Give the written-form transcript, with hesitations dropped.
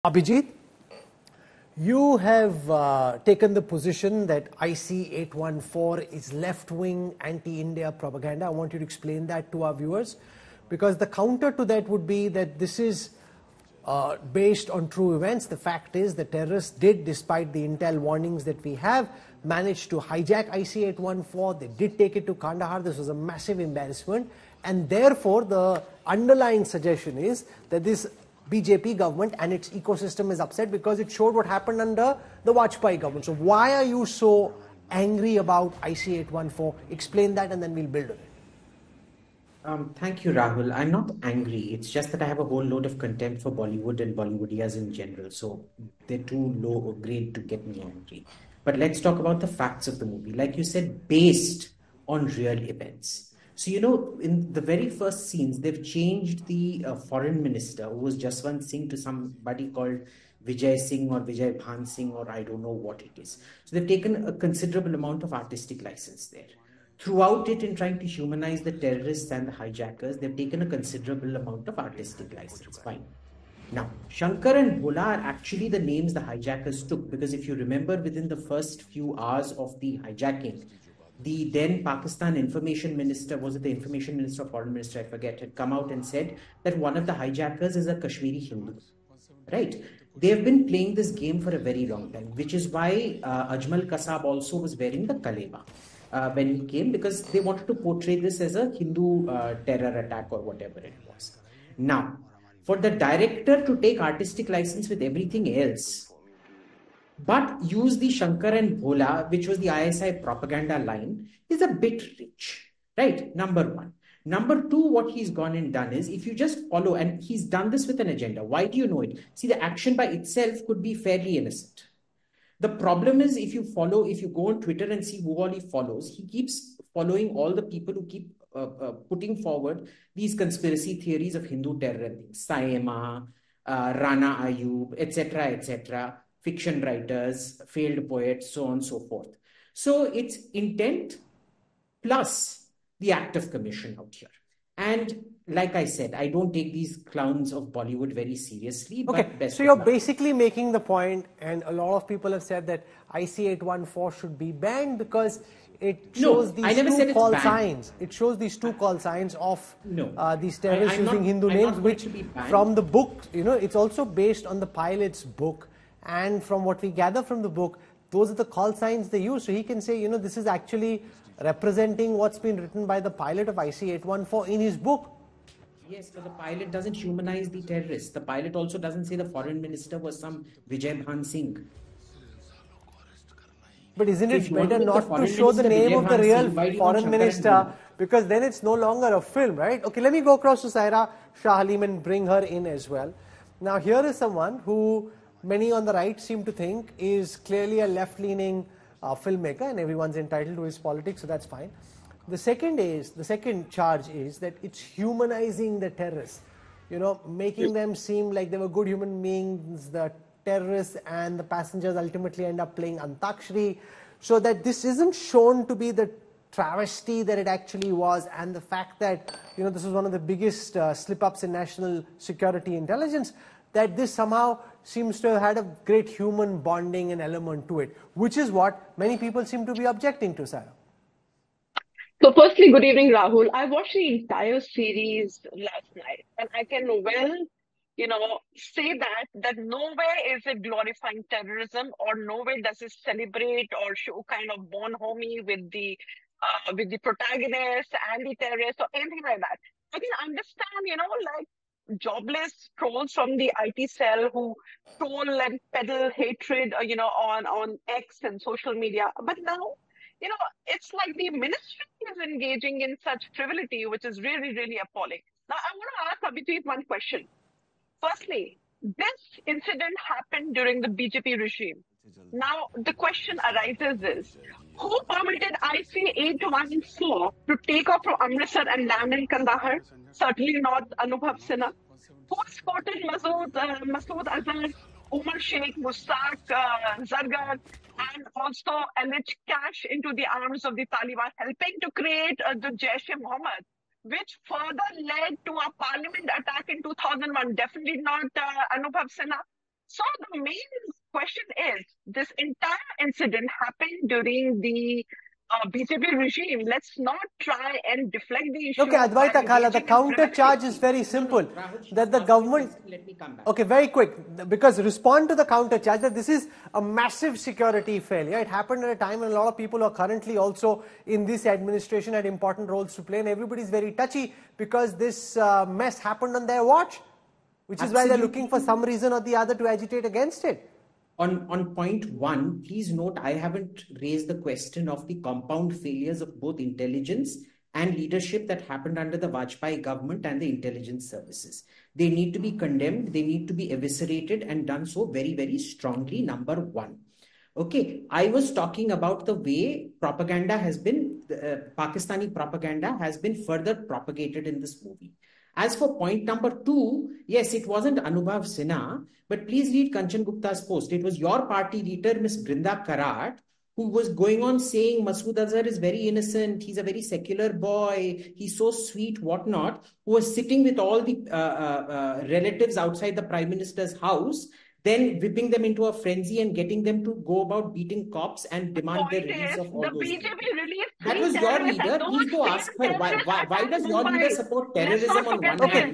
Abhijit, you have taken the position that IC814 is left-wing anti-India propaganda. I want you to explain that to our viewers, because the counter to that would be that this is based on true events. The fact is the terrorists did, despite the intel warnings that we have, manage to hijack IC814. They did take it to Kandahar. This was a massive embarrassment, and therefore the underlying suggestion is that this BJP government and its ecosystem is upset because it showed what happened under the Vajpayee government. So why are you so angry about IC814? Explain that and then we'll build on it. Thank you, Rahul. I'm not angry. It's just that I have a whole load of contempt for Bollywood and Bollywoodias in general. So they're too low grade to get me angry. But let's talk about the facts of the movie. Like you said, based on real events. So, in the very first scenes, they've changed the foreign minister, who was Jaswant Singh, to somebody called Vijay Singh or Vijay Bhan Singh, or I don't know what it is. So they've taken a considerable amount of artistic license there. Throughout it, in trying to humanize the terrorists and the hijackers, they've taken a considerable amount of artistic license. Fine. Now, Shankar and Bhola are actually the names the hijackers took, because if you remember, within the first few hours of the hijacking, the then Pakistan information minister, was it the information minister or foreign minister, I forget, had come out and said that one of the hijackers is a Kashmiri Hindu, right? They've been playing this game for a very long time, which is why Ajmal Kasab also was wearing the kaleba when he came, because they wanted to portray this as a Hindu terror attack or whatever it was. Now, for the director to take artistic license with everything else, but use the Shankar and Bhola, which was the ISI propaganda line, is a bit rich, right? Number one. Number two, what he's gone and done is, if you just follow, and he's done this with an agenda. Why do you know it? See, the action by itself could be fairly innocent. The problem is, if you go on Twitter and see who all he follows, he keeps following all the people who keep putting forward these conspiracy theories of Hindu terror and things. Saema, Rana Ayub, etc., etc., fiction writers, failed poets, so on and so forth. So it's intent plus the act of commission out here. And like I said, I don't take these clowns of Bollywood very seriously. Okay, but so you're basically making the point, and a lot of people have said that IC814 should be banned because it shows these two call signs. It shows these two call signs of these terrorists using Hindu names, which from the book, it's also based on the pilot's book. And from what we gather from the book, those are the call signs they use. So he can say, this is actually representing what's been written by the pilot of IC814 in his book. Yes, but the pilot doesn't humanize the terrorists. The pilot also doesn't say the foreign minister was some Vijay Bhan Singh. But isn't it better not to show the name of the real foreign minister, because then it's no longer a film, right? Okay, let me go across to Saira Shah Halim and bring her in as well. Now, here is someone who many on the right seem to think is clearly a left-leaning filmmaker, and everyone's entitled to his politics, so that's fine. The second charge is that it's humanizing the terrorists, making them seem like they were good human beings. The terrorists and the passengers ultimately end up playing Antakshari, so that this isn't shown to be the travesty that it actually was, and the fact that this is one of the biggest slip-ups in national security intelligence, that this somehow seems to have had a great human bonding and element to it, which is what many people seem to be objecting to, Sarah. So firstly, good evening, Rahul. I watched the entire series last night, and I can say that nowhere is it glorifying terrorism, or nowhere does it celebrate or show kind of bonhomie with the protagonist and the terrorist or anything like that. I can understand, like jobless trolls from the IT cell who troll and peddle hatred, on X and social media. But now, it's like the ministry is engaging in such frivolity, which is really, really appalling. Now, I want to ask Abhijit one question. Firstly, this incident happened during the BJP regime. Now, the question arises is, who permitted IC814 to take off from Amritsar and land in Kandahar? Certainly not Anubhav Sinha. Who escorted Masood Azhar, Umar Sheikh, Mustaq, Zargar, and also alleged cash into the arms of the Taliban, helping to create the Jaish-e-Mohammed, which further led to a parliament attack in 2001. Definitely not Anubhav Sinha. So the main question is, this entire incident happened during the BJP regime. Let's not try and deflect the issue. Okay, Advaita Kala, the counter charge is very simple. That the government... Let me come back. Okay, very quick, because respond to the counter charge that this is a massive security failure. It happened at a time when a lot of people who are currently also in this administration had important roles to play, and everybody is very touchy because this mess happened on their watch, which is why they're looking for some reason or the other to agitate against it. On point one, please note, I haven't raised the question of the compound failures of both intelligence and leadership that happened under the Vajpayee government and the intelligence services. They need to be condemned. They need to be eviscerated and done so very, very strongly, number one. Okay, I was talking about the way propaganda has been, Pakistani propaganda has been further propagated in this movie. As for point number two, yes, it wasn't Anubhav Sinha, but please read Kanchan Gupta's post. It was your party leader, Ms. Brinda Karat, who was going on saying Masood Azhar is very innocent, he's a very secular boy, he's so sweet, whatnot, who was sitting with all the relatives outside the Prime Minister's house, then whipping them into a frenzy and getting them to go about beating cops and demand the release of all those people. That was your leader. Please go ask her, why does your leader support terrorism on one hand